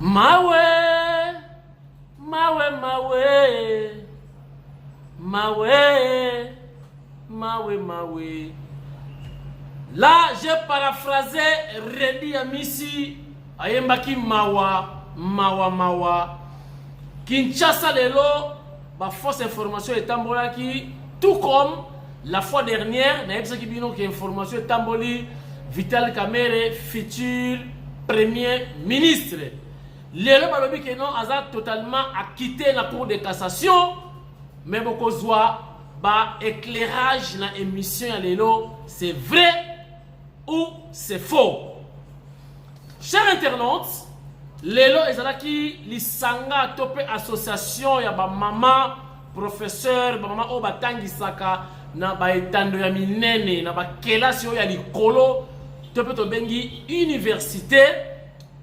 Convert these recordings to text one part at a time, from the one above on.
Mawe, mawe, mawe, mawe, mawe, mawe. Là, j'ai paraphrasé Redi Amisi, ayembaki mawa, mawa, mawa. Kinshasa lelo, ma fausse information est tambolaki, tout comme la fois dernière, n'a pas qui information est tamboli, Vital Kamerhe, futur premier ministre. Lelo balobi que non, Azad totalement a quitté la cour de cassation, mais beaucoup ba éclairage na émission ya lelo, c'est vrai ou c'est faux. Chers internautes, lelo ezalaki lisanga topé association ya ba mama professeur ba mama o batangisaka na ba etando ya minene na ba kelasi ya likolo topé to bengi université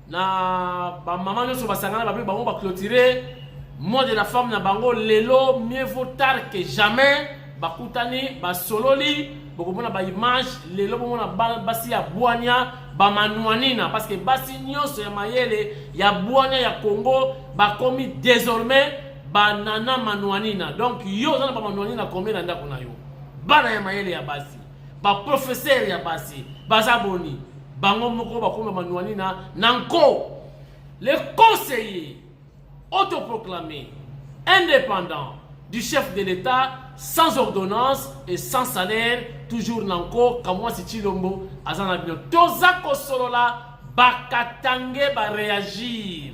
na ba mama nyonso basangana ba bango ba clôturer mois de la femme na bango lelo mieux vaut tard que jamais bakutani ba sololi bokomona ba image lelo bomona basi ya bwanya ba manuanina parce que basi nyonso ya mayele ya bwanya ya Congo bakomi désormais banana manuanina. Donc yo zana ba manuanina combien na ndako na yo bana ya mayele ya basi ba professeur ya basi bazaboni bango moko bakomi manuanina nanko. Le conseiller autoproclamé indépendant du chef de l'État sans ordonnance et sans salaire, toujours nanko kamwa si chilombo azana bino tozako solola bakatange ba réagir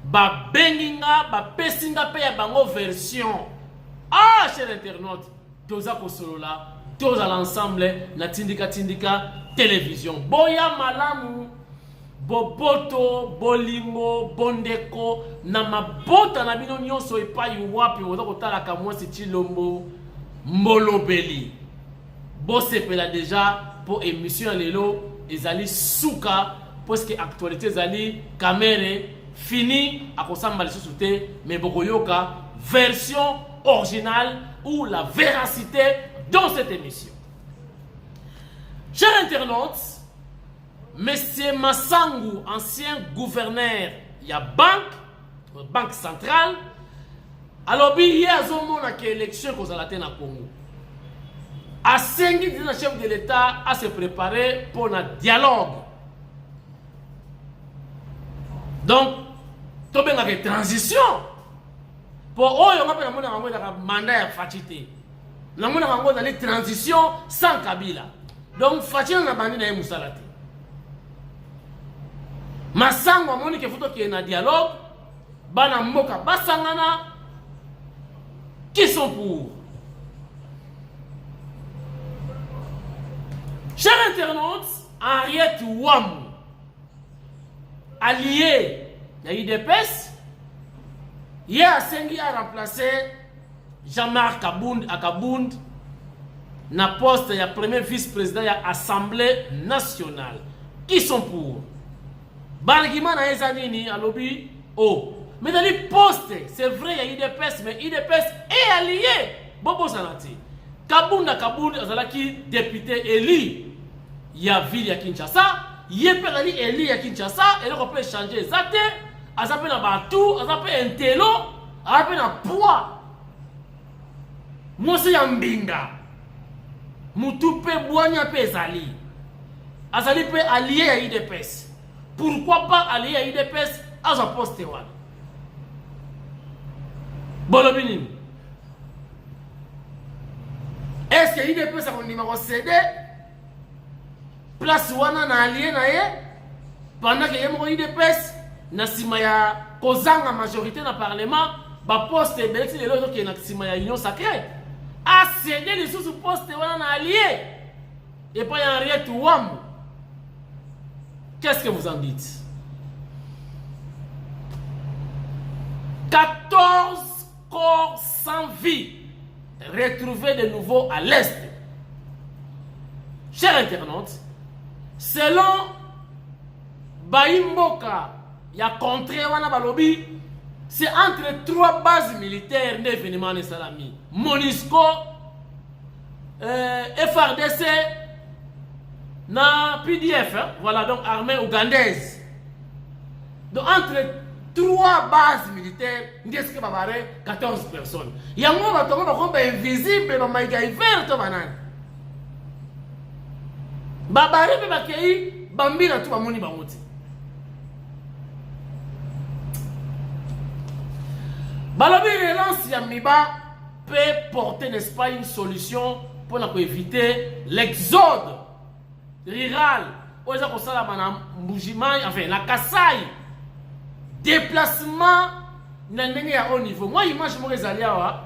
ba benginga ba pesinga pe ya bango version. Ah cher internaute, tozako solola toza l'ensemble na tindika télévision boya malamu boboto bolingo bondeko na mabota na bino nyonso epai wapi oza kotala kamwa si chilombo molobeli bosepela déjà pour émission lelo ezali suka parce que actualité ezali Kamerhe fini akosamba lisusu te mais bokoyoka version originale ou la véracité dans cette émission. Chers internautes, Monsieur Masangu, ancien gouverneur ya banque centrale, alors il y a une élection qu'on a na Congo. A 5 le chef de l'État à se préparer pour un dialogue. Donc, tu as une transition. Pour eux, on a un mandat de fatité. On a une transition sans Kabila. Donc, fatité na bandi na musalati. Masango amoni ke futo ki na dialogue bana mboka basangana qui sont pour. Chers internautes, Henriette Ouamou allié na UDPS hier a sengi a remplacé Jean-Marc Akabound na poste ya premier vice-président ya Assemblée nationale. Qui sont pour? Bargima na ezanini alobi oh mais dans les postes c'est vrai il y a UDPS mais UDPS est allié bobo sanati Kabound azalaki député élu ya ville ya Kinshasa yepelali élu ya Kinshasa et on peut changer zate azape na batu azape entelo azape na poids mosi ya mbinga mutu pe bwanya pe ezali azali pe allié ya UDPS. Pourquoi pas aller à UDPS à un poste one? Bolobini. Est-ce que UDPS a un cédé place wana na allié na ye pendant que yemo UDPS na sima ya kozanga majorité na parlement ba poste beleti lelo qui na sima ya union sacrée a cédé les sous poste wana na allié et pas ya Henriette Ouamou. Qu'est-ce que vous en dites? 14 corps sans vie retrouvés de nouveau à l'est. Chers internautes, selon Baimboka, il y a contré wana balobi, c'est entre 3 bases militaires d'événements de Salami. MONUSCO, FRDC, na PDF, hein? Voilà donc armée ougandaise. Donc entre 3 bases militaires, qu'est-ce que va avoir 14 personnes. Il y a un moment où invisible, vert to banane. Babare pe bakei bambira tu bamoni bamoti. Balobi relance ya miba peut porter, n'est-ce pas, une solution pour éviter l'exode rural. Oza ko sala bana mbujima, enfin la Kasai. Déplacement na ndenge ya haut niveau. Moi image mo ezali awa.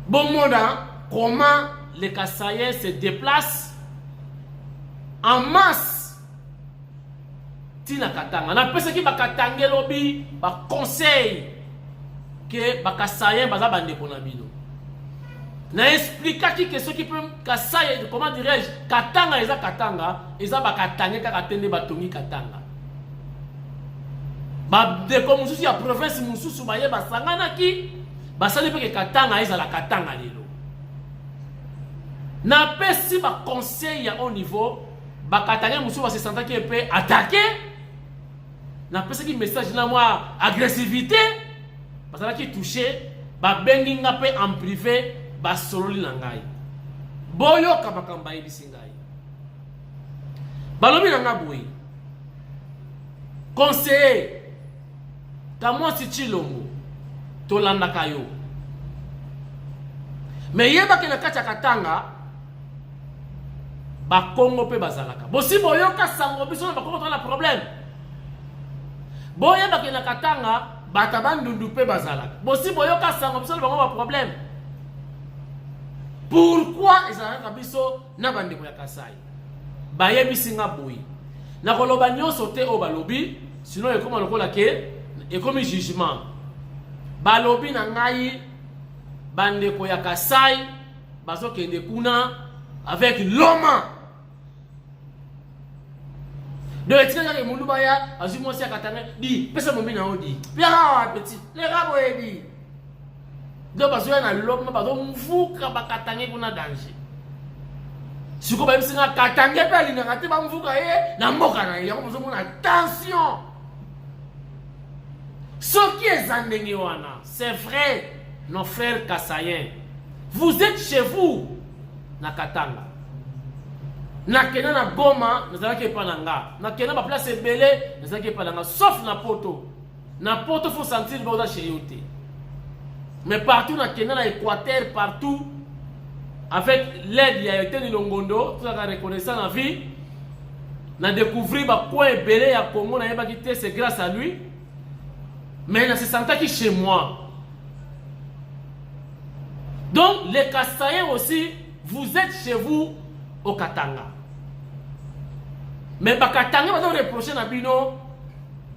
Bon moda comment les Kasaïens se déplacent en masse. Tina Katanga. On appelle ce qui va Katanga lobby, va conseil que va Kasaïens baza bande konabino. Na expliquer qui ceux qui peut Kasaï, comment dirais-je, Katanga eza Katanga, eza ba Katanga ka katende batongi Katanga. Ba de comme souci ya province mususu ba ye ba sangana ki ba sali pe Katanga eza la Katanga lelo. Na pesi ba conseil ya au niveau ba Katanga mususu ba se sentir qui peut attaquer. Na pesi ki message na moi agressivité ba sala ki toucher ba bengi nga pe en privé ba sololi na ngai. Boyo kabakamba yebisi ngai. Balobi na nga boyi. Conseiller Kamo si Chilombo tolanda kayo. Mais yeba ke na kati ya Katanga ba Kongo pe bazalaka. Bosi boyoka sango biso na ba Kongo tona problème. Boyeba ke na Katanga bata bandundu pe bazalaka. Bosi boyoka sango biso na ba problème. Pourquoi ezalaka biso na bandeko ya Kasai? Ba yebisi nga boyi. Na koloba nyonso te o balobi, sinon ekoma lokola ke et comme jugement balobi na ngai bandeko ya Kasai bazo kende kuna avec l'homme de etika ke muluba ya azumo si akatanga di pesa mombi na odi pera petit le rabo edi do bazo na l'homme bazo mvuka bakatange kuna danger siko ba bisinga katange pe ali na kati ba mvuka ye na mboka na ye ko mona attention. Ce qui est Zandengwana, c'est vrai, nos frères Kasaïens. Vous êtes chez vous, na Katanga. Na kena na Goma, na zalaki pananga. Na kena ba place belé, na zalaki pananga. Sauf na Poto. Na Poto, faut sentir boda chez yote. Mais partout na kena na Équateur, partout, avec l'aide ya yote ni Longondo, tout ça reconnaissant la vie, na découvrir ba coin belé ya Congo na yeba kité, c'est grâce à lui. Mais il se sentait qui chez moi. Donc, les Kasaïens aussi, vous êtes chez vous au Katanga. Mais le Katanga va reprocher à Bino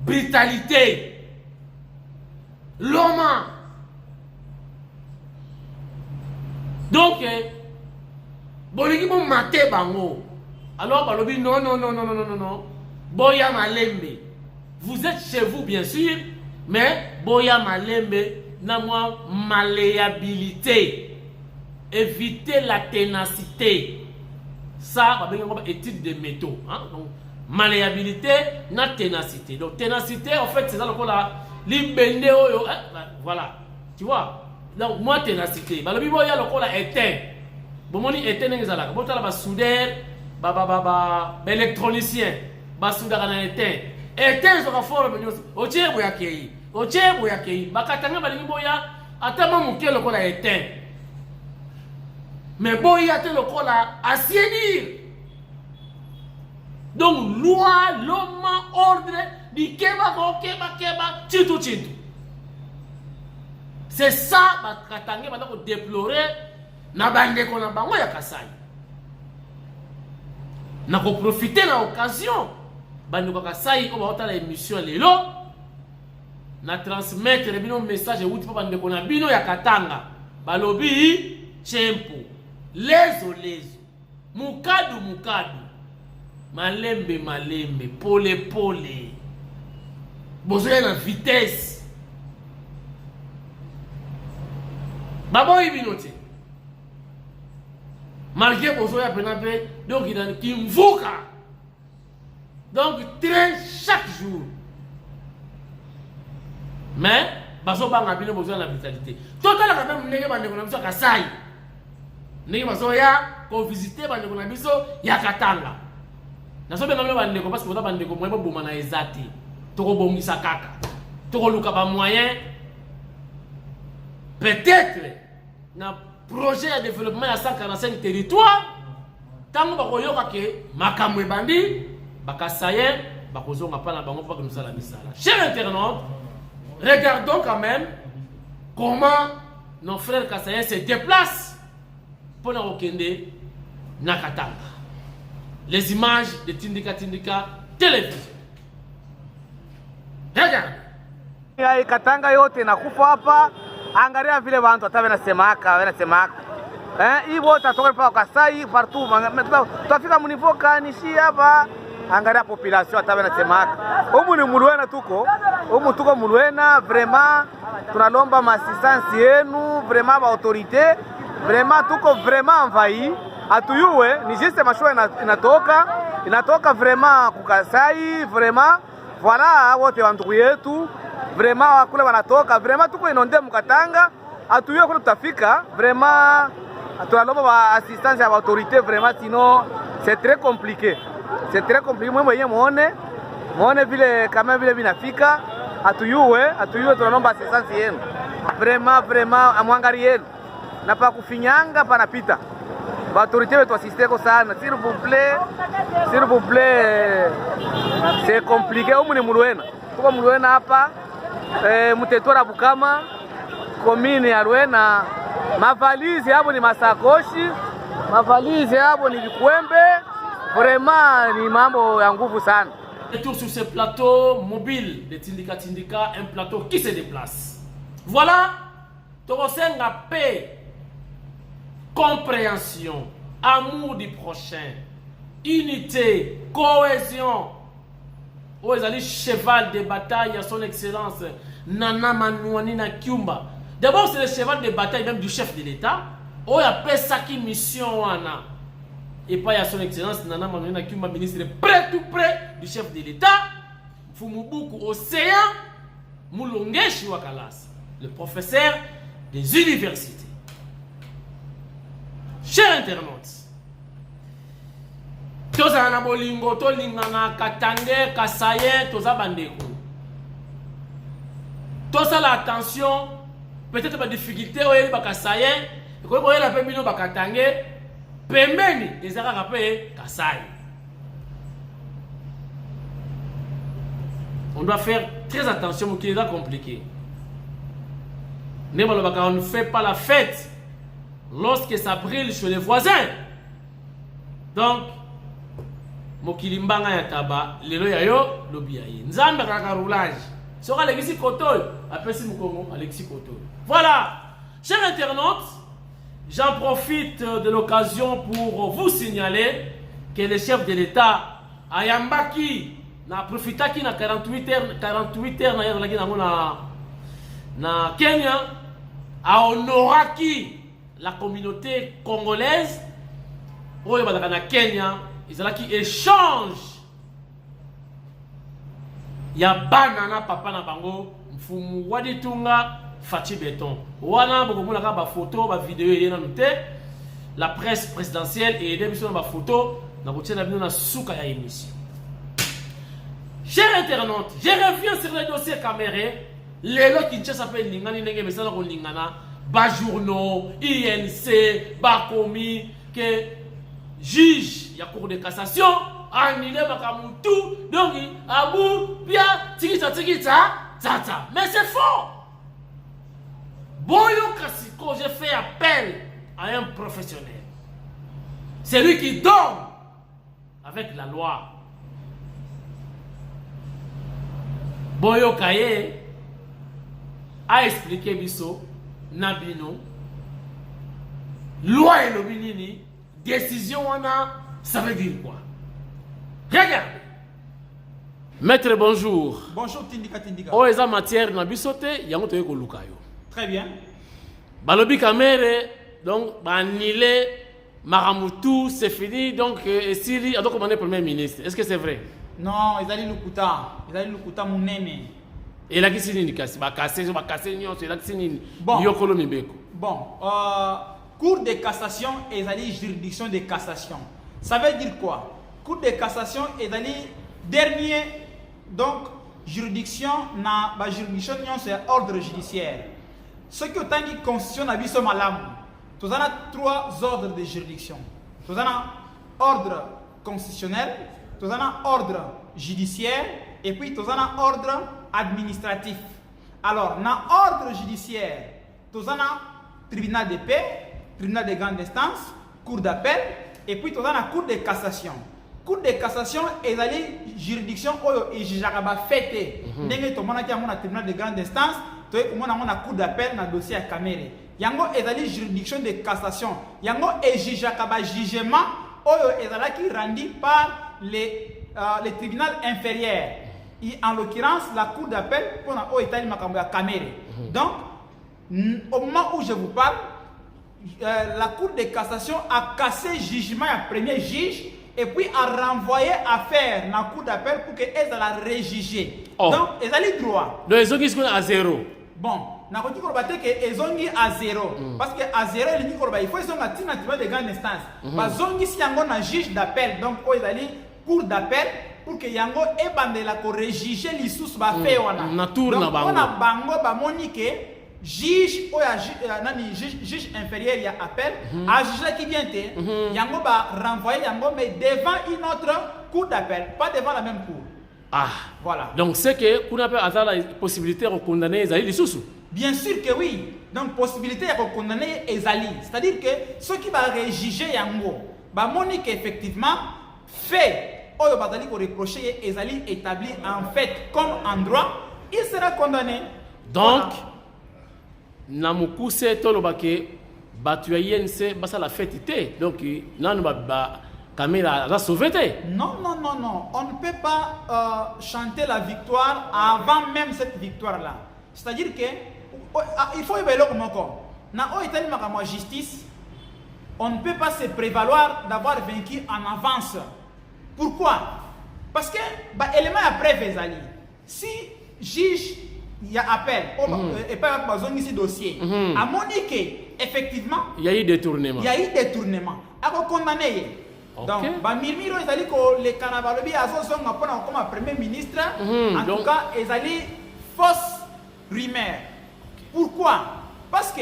brutalité. L'homme. Donc, Boligi bon maté bango. Alors, Balobi, non. Boya Malembe. Vous êtes chez vous, bien sûr. Mais boya malembe na moi malléabilité, éviter la ténacité. Ça va bien étude de métaux, hein? Donc malléabilité na ténacité. Donc ténacité en fait c'est ça le coup là libende oyo, voilà. Tu vois? Donc moi ténacité. Ba le boya le coup là éteint. Bon moni éteint ngezala. Bon tala ba soudeur, ba électronicien, ba soudeur na éteint. Éteint so ka fort benyo. Oche boya kei. Oche boya kei. Bakatanga balingi boya atama muke le kola éteint. Mais boya te le kola assainir. Donc loi, l'homme, ordre, di keba chitu. C'est ça bakatanga balako déplorer na bande ko na bango ya Kasai. Na ko profiter na occasion bande ko Kasai ko ba otala émission lelo na transmettre bino message wuti pa bande ko na bino ya Katanga balobi chempo lezo mukadu malembe pole bozoya na vitesse baboyi binote malgré bozoya penape donc il a qui mvuka donc train chaque jour. jour. Mais, baso banga bino besoin de la vitalité. Total quand même ndenge bande kona biso kasai. Ndenge baso ya ko visiter bande kona biso ya Katanga. Naso benga mlo bande ko parce que bande ko moyeba boma na ezati. Toko bongisa kaka. Toko luka ba moyen. Peut-être na projet de développement à 145 territoires. Tango bakoyoka ke makamwe bandi bakasaye bakozonga pa na bango pa que nous allons misala. Chers internautes, regardons quand même comment nos frères Kassaïens se déplacent pour nous okende na Katanga. Les images de Tindika Tindika télévision. Regarde. Ya Katanga yote nakufa hapa, angalia vile watu hata wanasemaka. Hii wote atoka pa Kasai partout. Tutafika mnivo kanishi hapa. Angalia population hata wanasemaka. Humu ni Mulwena tuko Mulwena, vraiment tunalomba assistance yenu, vraiment ba autorité, vraiment tuko vraiment envahi. Atuyue ni juste mashua inatoka vraiment kukasai, vraiment voilà wote wandugu yetu, vraiment kule wanatoka, vraiment tuko inonde mukatanga. Atuyue kule tutafika, vraiment tunalomba ba assistance ya autorité, vraiment sinon c'est très compliqué. C'est très compliqué. Moi mwenyewe muone vile kama vile vinafika. Atuyue tunalomba assistance yenu. Vraiment amwangalie yenu. Na pa kufinyanga panapita. Ba autorité wetu asisteko sana. S'il vous plaît. C'est compliqué. Humu ni Mulwena. Tuko Mulwena hapa. Mtetora Bukama. Commune ya Lwena. Mavalizi hapo ni masakoshi. Mavalizi hapo ni vikwembe. Vraiment, ni mambo ya nguvu sana. Retour sur ce plateau mobile de Tindika Tindika, un plateau qui se déplace. Voilà, Torosenga paix, compréhension, amour du prochain, unité, cohésion. Où est allé cheval de bataille à son excellence Nana Manouanina Kyumba. D'abord, c'est le cheval de bataille même du chef de l'État. Où il appelle ça qui mission wana. Et pas à son excellence Nana Manouanina Kyumba, ministre tout près du chef de l'État. Fumubuku Océan Moulongeshi Wakalas, le professeur des universités. Chers internautes, toza na bolingo to lingana Katange Kassaye toza bandeko. Toza la attention, peut-être pas difficulté ou ba Kassaye, ko ko la pe bino ba Katange, pembeni ezaka rapé Kassaye. On doit faire très attention, qui est compliqué. On ne fait pas la fête lorsque ça brille chez les voisins. Donc, Mokilimbanga ya taba, lelo yayo, lobi yaye. Nzambe kaka roulage. Sera Alexis Kotol, appelle-si Mukongo, Alexis Kotol. Voilà. Chers internautes, j'en profite de l'occasion pour vous signaler que le chef de l'État, Ayambaki, na profitaki na 48 heures na yaki na Kenya, a honoraki la communauté congolaise. Oyo badaka na Kenya, izalaki échange ya banana papa na bango mfumu waditunga Fachi Beton. Wana bokomona ka ba photo ba vidéo yena noté la presse présidentielle et des biso ba photo na kotiela bino na suka ya émission. Chers internautes, je reviens sur le dossier Caméré. Les lots qui s'appellent Lingani Nenge Messana Lingana, Bajourno, INC, Bakomi, que juge, il y a cour de cassation, annulé Makamutu, donc Abou, bien, Tigita, Tata. Mais c'est faux! Boyo Kassiko, j'ai fait appel à un professionnel. C'est lui qui donne avec la loi. Boyo Kaye a expliqué biso Nabino loi et l'obinini décision on a ça veut dire quoi? Regarde. Maître bonjour. Bonjour Tindika Tindika. Oh eza matière na bisote yango toye ko lukayo. Très bien. Balobi Kamere donc banile Maramutu c'est fini donc Siri a donc commandé premier ministre. Est-ce que c'est vrai? Non, ezali lukuta munene. Et là, qu'est-ce que c'est? Bah, casser, c'est là que c'est Bon. Yokolo Mibeko. Bon, Cour de cassation ezali juridiction de cassation. Ça veut dire quoi? Cour de cassation ezali dernier donc juridiction na ba juridiction c'est ordre judiciaire. Ce que autant dit constitution na biso malamu. Tous ana 3 ordres de juridiction. Tous ana ordre constitutionnel, tous ana ordre judiciaire et puis tous ana ordre administratif. Alors, dans ordre judiciaire, tous ana tribunal de paix, tribunal de grande instance, cour d'appel et puis tous ana cour de cassation. Cour de cassation est la juridiction où il juge à fêter. Ndenge to mona ki amona tribunal de grande instance, to mona mona cour d'appel na dossier à Caméré. Yango est la juridiction de cassation. Yango est juge à jugement où est la qui rendu par les tribunaux inférieurs. En l'occurrence, la cour d'appel pour la Caméré. Donc, au moment où je vous parle, la cour de cassation a cassé le jugement du premier juge et puis a renvoyé affaire dans la cour d'appel pour qu'elle la réjuger. Oh. Donc, elle a le droit. Donc, ils ont à 0. Bon, na koti ko baté que ils ont mis à 0 parce que à 0 il dit ko il faut ils ont ati na tribunal de grande instance. Ba zongi si yango na juge d'appel donc o ezali cour d'appel pour que yango e bandela ko réjuger lisusu ba fait wana. Na tour na bango. On a bango ba monique juge o ya nani juge inférieur ya appel a juge qui vient te yango ba renvoyer yango mais devant une autre cour d'appel, pas devant la même cour. Ah, voilà. Donc, c'est que qu'on appelle à la possibilité de condamner les sous. Bien sûr que oui. Donc, possibilité de condamner Ezali. C'est-à-dire que ceux qui vont réjuger Yango, bah, Monique, effectivement, fait, ou bazali ko reprocher Ezali établi en fait comme en droit, il sera condamné. Donc, Namuku c'est tout le baquet, batuayen c'est basa la fête. Donc, nan ba Camilla a sauvé. Non, non, non, non. On ne peut pas chanter la victoire avant même cette victoire-là. C'est-à-dire que il faut évaluer comment encore. Dans la justice, on ne peut pas se prévaloir d'avoir vaincu en avance. Pourquoi? Parce que l'élément après Vezali, si juge il y a appel et pas besoin ici dossier, à Monique effectivement il y a eu détournement. Il y a eu détournement. À condamner. Donc, Mirmiro ezali ko le Kanabalobi azozonga pona comme premier ministre. En tout cas, ezali fausse rumeur. Pourquoi? Parce que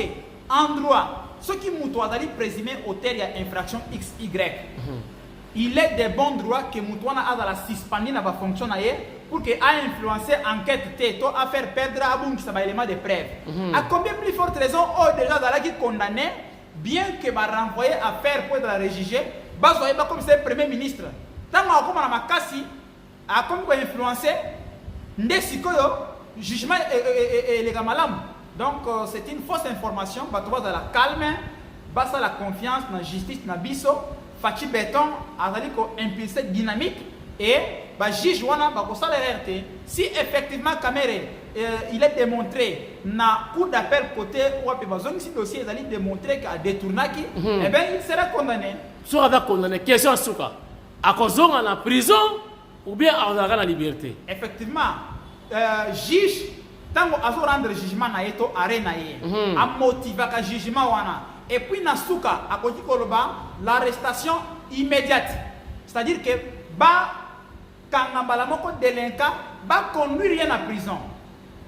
en droit, ce qui moutou azali présumé auteur ya infraction XY. Il est de bon droit que Moutouana a la suspendre na ba fonction na ye pour que a influencer enquête te to a faire perdre abun qui ça élément de preuve. À combien plus forte raison déjà dans qui condamné bien que va renvoyer affaire pour la réjuger. Bazoye ba comme c'est premier ministre. Tant qu'on a makasi a comme quoi influencer ndesikoyo jugement et les gamalam. Donc c'est une fausse information, ba to dans la calme, basa la confiance dans justice na biso, Fachi Béton azali ko impulser dynamique et ba juge wana ba ko sala RT. Si effectivement Caméré il est démontré na cour d'appel côté ou pe bazong si dossier ezali démontré qu'a détournaki, eh bien il sera condamné. Soit avec condamné, question souka. À cause en la prison ou bien à la liberté. Effectivement, juge, tant qu'on rendre jugement na eto arena ye, a motiver ka jugement wana. Et puis na souka, à côté koloba, l'arrestation immédiate. C'est-à-dire que ba kangambala moko délinquant ba conduire rien à prison.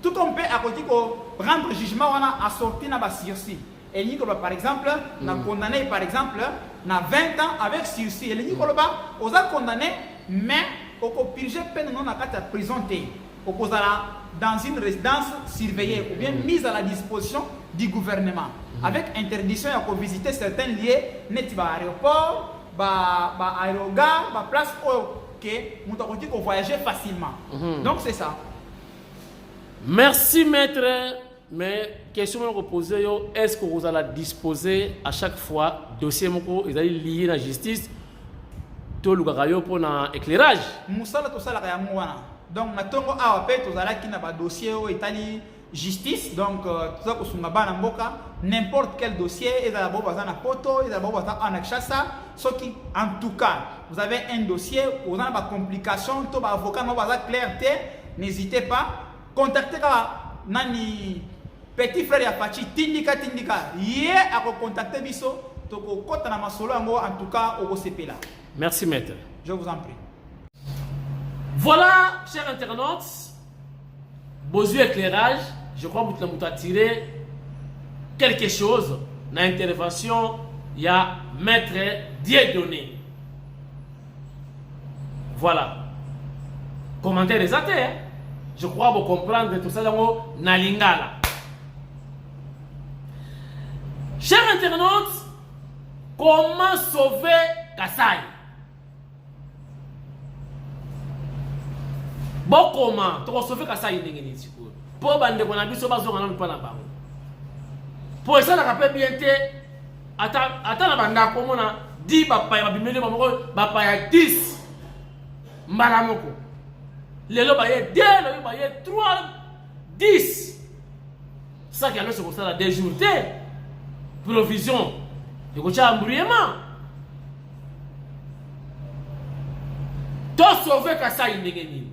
Tout on peut à côté ko rendre jugement wana à sortir na ba sursis. Et il par exemple, n'a condamné par exemple, n'a 20 ans avec sursis. Et il on a condamné, mais on a purgé peine non à la prison. On dans une résidence surveillée ou bien mise à la disposition du gouvernement. Avec interdiction de visiter certains lieux, net aéroport, aérogare, place où on peut voyager facilement. Donc c'est ça. Merci maître. Mais question que je pose, est-ce que vous allez disposer à chaque fois dossier ils allaient lié à la justice tout le gars pour un éclairage? Musala to sala ya mwana. Donc na tongo awa pe to zala ki na ba dossier o itali justice, donc tout ça n'importe quel dossier, et à la poto, et en tout cas, vous avez un dossier, vous avez des complications, tout avocat, clarté, n'hésitez pas, contactez nani petit frère ya Pachi tindika yé à contacter biso to ko kota na masolo ngo en tout cas au CP là. Merci maître. Je vous en prie. Voilà, chers internautes, besoin éclairage, je crois que vous avez tiré quelque chose dans l'intervention, il y a maître Dieudonné. Voilà. Commentaire des athées, hein? Je crois que vous comprendre tout ça dans Nalingala. Chers internautes, comment sauver Kasai? Bon, comment? Tu vas sauver Kasai n'engeni siko. Pour bande qu'on a vu sur base on a pas na bango. Pour ça la rappel bien te ata na banda comme on a dit papa ya bimele papa ya 10 mbala moko. Lelo ba ye 2, lelo ba ye 3, 10. Ça qui a se comme ça la déjourté. Provision. De quoi embrouillement. To sauver Kasai n'engeni.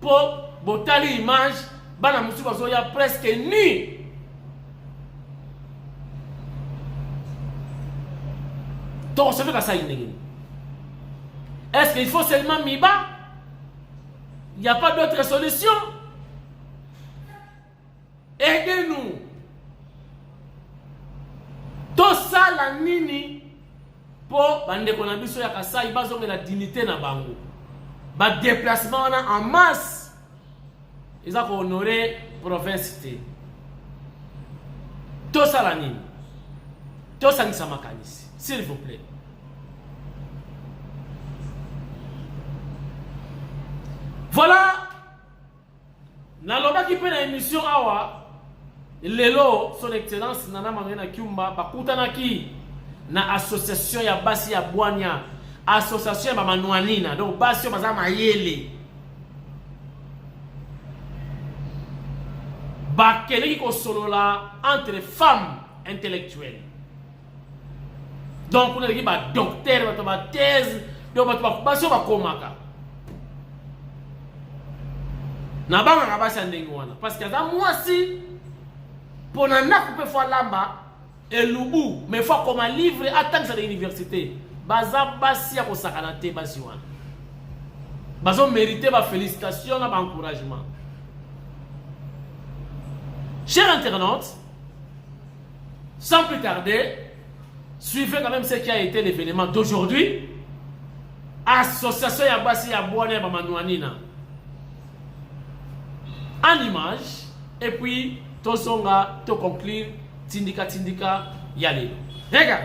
Pour botali image bana musu bazo ya presque nu. Donc ça fait que ça est-ce qu'il faut seulement Miba? Il n'y a pas d'autre solution. Aidez-nous. Tout ça la nini pour bande konabiso ya Kasai bazo la dignité na bango. Ba déplacement en masse. Ils ont honoré province. Tout ça la nini. Tout ça ni samakanisi. S'il vous plaît. Voilà. Naloba qui peut na émission awa. Lelo son excellence nana mangena kiumba bakutana ki na association ya basi ya Bwania, association ya manwanina. Donc basi baza mayele. Bakeli ko solola entre femmes intellectuelles. Donc, on a dit que docteur, ma thèse, donc ma komaka. Na banga kabasa ndengwana parce que moi si pour na couper fois lamba et lubu mais faut comme un livre attendre à l'université baza basi ya ko sakanate basi wana bazo mériter ba félicitations ba encouragement. Chers internautes, sans plus tarder, suivez quand même ce qui a été l'événement d'aujourd'hui. Association Yabasi Yabouane Bamanouanina. En image. Et puis, Tosonga, to conclure, Tindika Yale. Regarde.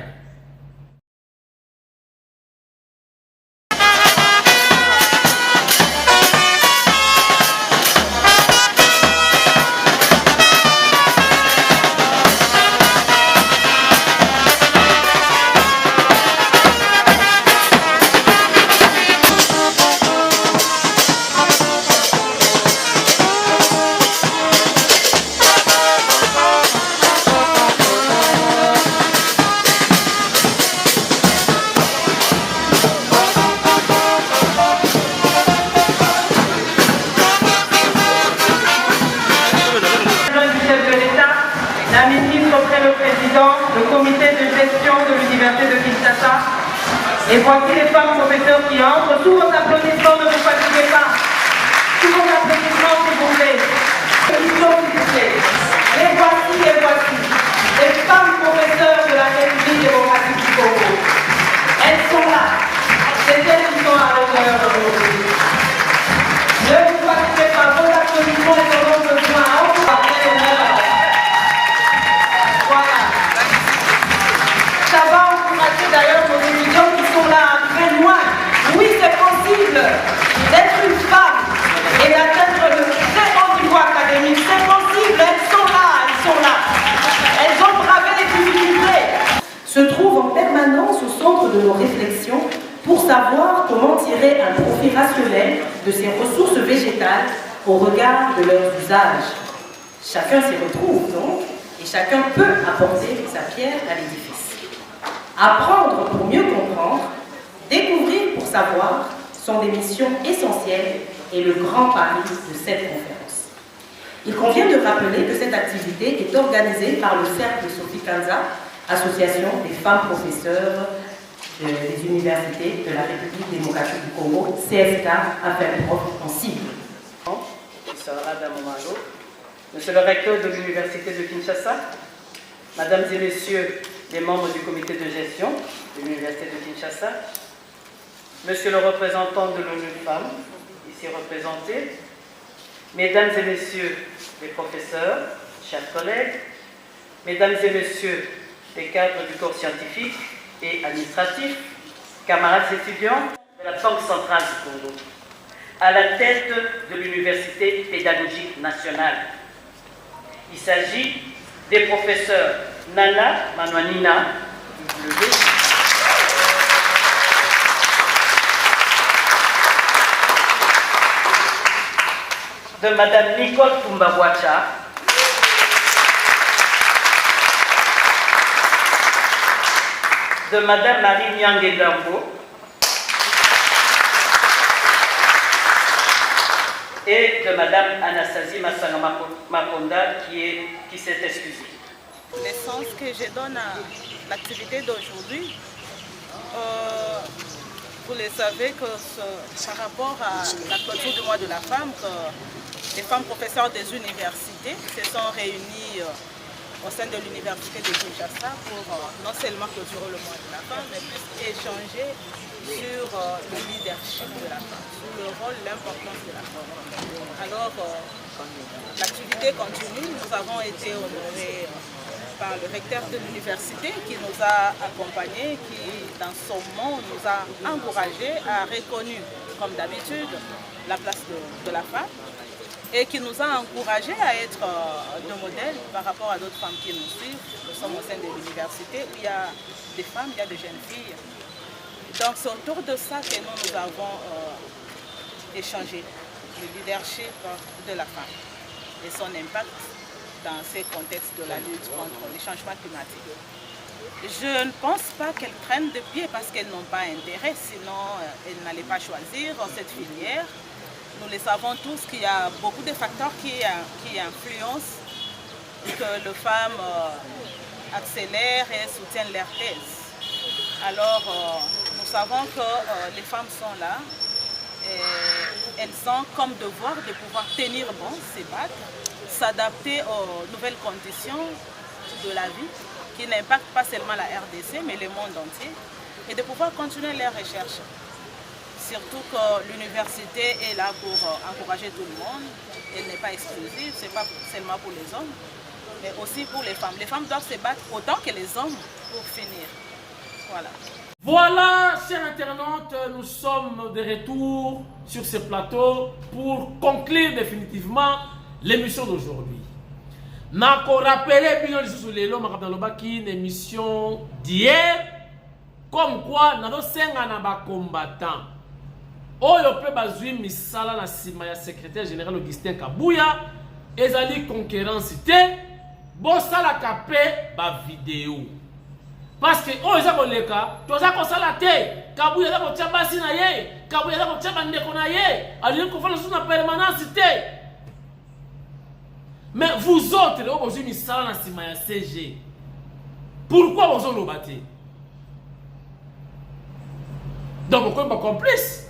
Et voici les femmes professeurs qui entrent. Sous vos applaudissements, ne vous fatiguez pas. Sous vos applaudissements, s'il vous plaît. S'il vous plaît. Les voici, les femmes professeurs de la République démocratique du Congo. Elles sont là. C'est elles qui sont à l'honneur aujourd'hui. Ne vous fatiguez pas. Vos applaudissements, elles en ont besoin. Voilà. Ça va encourager d'ailleurs nos étudiants qui sont là très loin. Oui, c'est possible d'être une femme et d'atteindre le très haut niveau académique. C'est possible, elles sont là. Elles ont bravé les difficultés. Se trouve en permanence au centre de nos réflexions pour savoir comment tirer un profit rationnel de ces ressources végétales au regard de leurs usages. Chacun s'y retrouve donc, et chacun peut apporter sa pierre à l'édifice. Apprendre pour mieux comprendre, découvrir pour savoir sont des missions essentielles et le grand pari de cette conférence. Il convient de rappeler que cette activité est organisée par le Cercle Sophie Kanza, association des femmes professeurs des universités de la République démocratique du Congo, CSK, affaires prof en cible. Il sera d'un moment à l'autre. Monsieur le recteur de l'Université de Kinshasa, Mesdames et Messieurs les membres du comité de gestion de l'Université de Kinshasa, Monsieur le représentant de l'ONU Femmes, ici représenté, Mesdames et Messieurs les professeurs, chers collègues, Mesdames et Messieurs les cadres du corps scientifique et administratif, camarades étudiants de la Banque centrale du Congo, à la tête de l'Université pédagogique nationale. Il s'agit des professeurs Nana Manouanina, de Madame Nicole Pumbabwacha, de Madame Marie Nyangendambo et de Madame Anastasie Massanga Maponda qui s'est excusée. L'essence que je donne à l'activité d'aujourd'hui, vous le savez que par rapport à la clôture du mois de la femme, que les femmes professeurs des universités se sont réunies au sein de l'université de Kinshasa pour non seulement clôturer le mois de la femme, mais plus échanger sur le leadership de la femme, sur le rôle, l'importance de la femme. Alors, l'activité continue. Nous avons été honorés par le recteur de l'université qui nous a accompagnés, qui dans son monde nous a encouragés, a reconnu, comme d'habitude, la place de la femme et qui nous a encouragés à être de modèles par rapport à d'autres femmes qui nous suivent. Nous sommes au sein de l'université où il y a des femmes, il y a des jeunes filles. Donc c'est autour de ça que nous avons échangé le leadership de la femme et son impact dans ces contextes de la lutte contre les changements climatiques. Je ne pense pas qu'elles prennent de pied parce qu'elles n'ont pas intérêt, sinon elles n'allaient pas choisir cette filière. Nous le savons tous qu'il y a beaucoup de facteurs qui influencent que les femmes accélèrent et soutiennent leur thèse. Alors, nous savons que les femmes sont là et elles ont comme devoir de pouvoir tenir bon, se battre, s'adapter aux nouvelles conditions de la vie qui n'impactent pas seulement la RDC mais le monde entier et de pouvoir continuer leurs recherches. Surtout que l'université est là pour encourager tout le monde. Elle n'est pas exclusive, ce n'est pas seulement pour les hommes, mais aussi pour les femmes. Les femmes doivent se battre autant que les hommes pour finir. Voilà. Voilà, chers internautes, nous sommes de retour sur ce plateau pour conclure définitivement l'émission d'aujourd'hui. Nako rappelé bien une émission d'hier, comme quoi nous avons un combattant. Oyo pe bazui misala na sima ya secrétaire général Augustin Kabuya ezali concurrence te bosala kape ba vidéo parce que oyo za koleka toza kosala te Kabuya za kotia basi na ye Kabuya za kotia bandeko na ye ali ko fala sous na permanence te mais vous autres oyo bazui misala na sima ya CG pourquoi vous en lobaté donc pourquoi pas complice.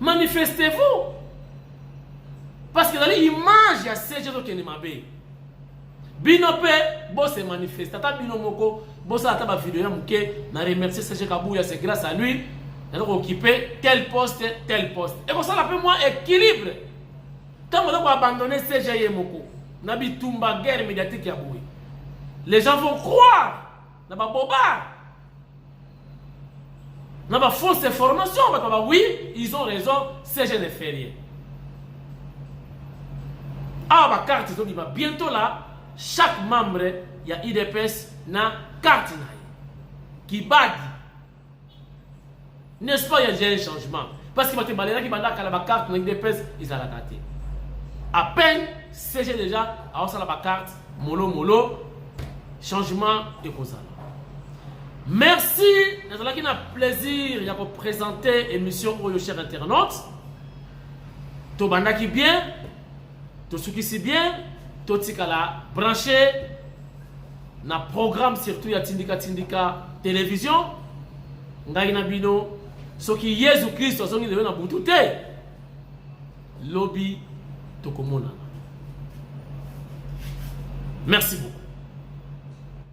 Manifestez-vous. Parce que dans l'image, il y a ces gens qui ne m'ont pas. Binope, bon se manifeste. Tata Binomoko, bon ça a vidéo na remercier Serge Kabouya, c'est grâce à lui. Il a occupé tel poste. Et comme ça, on appelle moi équilibre. Quand on a abandonné Serge Yemoko, on a dit Tumba guerre médiatique à Bouy. Les gens vont croire. On a boba. On a fausse information. Oui, ils ont raison, Serge ne fait rien. Ah, ma carte, bientôt là, chaque membre, il y a IDPS na carte qui bad. N'est-ce pas, il y a déjà un changement. Parce que les gens qui ont la carte na IDPS, ils ont la carte. à peine CG déjà à osala ba carte molo molo changement de kozala. Merci, nous avons un plaisir de présenter l'émission Oyo chers internautes. To bandaki bien, to soukisi bien, to tikala branché na programme surtout ya Tindika télévision. Ngai na bino soki Yesu Christ azongi dewe na butu te. Lobby tokomona. Merci beaucoup.